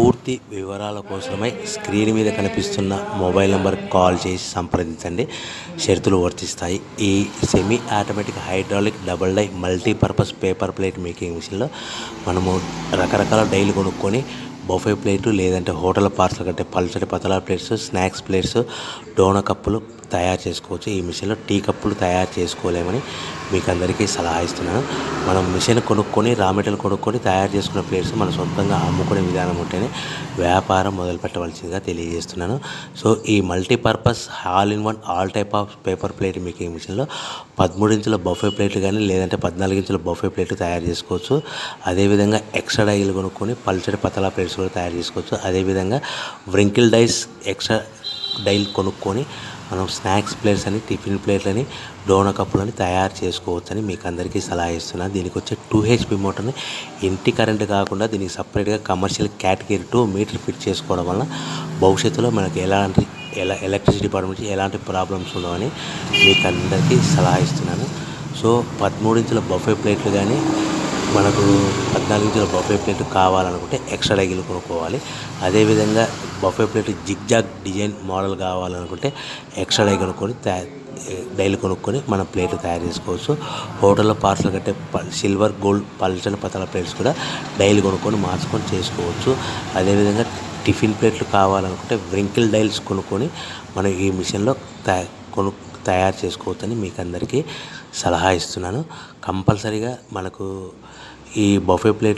పూర్తి వివరాల కోసమై స్క్రీన్ మీద కనిపిస్తున్న మొబైల్ నెంబర్కి కాల్ చేసి సంప్రదించండి. షరతులు వర్తిస్తాయి. ఈ semi automatic hydraulic double die multipurpose paper plate making మిషన్లో మనము రకరకాల డైలు కొనుక్కొని బఫే ప్లేటు లేదంటే హోటల్ పార్సల్ కంటే పల్చటి పతలా ప్లేట్స్, స్నాక్స్ ప్లేట్స్, డోనా కప్పులు తయారు చేసుకోవచ్చు. ఈ మిషన్లో టీ కప్పులు తయారు చేసుకోలేమని మీకు అందరికీ సలహా ఇస్తున్నాను. మనం మిషన్ కొనుక్కొని రా మెటీరియల్ కొనుక్కొని తయారు చేసుకున్న ప్లేట్స్ మనం సొంతంగా అమ్ముకునే విధానం ఉంటేనే వ్యాపారం మొదలు పెట్టవలసిందిగా తెలియజేస్తున్నాను. సో ఈ multipurpose all in one all type of paper plate making మిషన్లో 13 ఇంచుల బఫే ప్లేట్లు కానీ లేదంటే 14 ఇంచుల బఫే ప్లేట్లు తయారు చేసుకోవచ్చు. అదేవిధంగా ఎక్స్ట్రా డైలు కొనుక్కొని పల్చటి పతలా ప్లేట్స్ కూడా తయారు చేసుకోవచ్చు. అదేవిధంగా వ్రింకిల్ డైస్ ఎక్స్ట్రా డైల్ కొనుక్కొని మనం స్నాక్స్ ప్లేట్స్ అని, టిఫిన్ ప్లేట్లని, డోనా కప్పులని తయారు చేసుకోవచ్చని మీకు అందరికీ సలహా ఇస్తున్నాను. దీనికి వచ్చే 2 HP మోటార్ని ఇంటి కరెంట్ కాకుండా దీనికి సపరేట్గా కమర్షియల్ కేటగిరీ 2 మీటర్ ఫిట్ చేసుకోవడం వల్ల భవిష్యత్తులో మనకి ఎలక్ట్రిసిటీ డిపార్ట్మెంట్ ఎలాంటి ప్రాబ్లమ్స్ ఉండవని మీకు అందరికీ సలహా ఇస్తున్నాను. సో 13 ఇంచుల బఫే ప్లేట్లు కానీ మనకు 14 ఇంచుల బఫే ప్లేట్ కావాలనుకుంటే ఎక్స్ట్రా డైలు కొనుక్కోవాలి. అదేవిధంగా buffet plate zigzag design model కావాలనుకుంటే ఎక్స్ట్రా డైలు కొనుక్కొని మనం ప్లేట్లు తయారు చేసుకోవచ్చు. హోటల్లో పార్సల్ కట్టే సిల్వర్, గోల్డ్, పల్చని పతల ప్లేట్స్ కూడా డైలు కొనుక్కొని మార్చుకొని చేసుకోవచ్చు. అదేవిధంగా టిఫిన్ ప్లేట్లు కావాలనుకుంటే వ్రింకిల్ డైల్స్ కొనుక్కొని మనం ఈ మిషన్లో తయారు చేసుకోవచ్చని మీకు అందరికీ సలహా ఇస్తున్నాను. కంపల్సరీగా మనకు ఈ బఫే ప్లేట్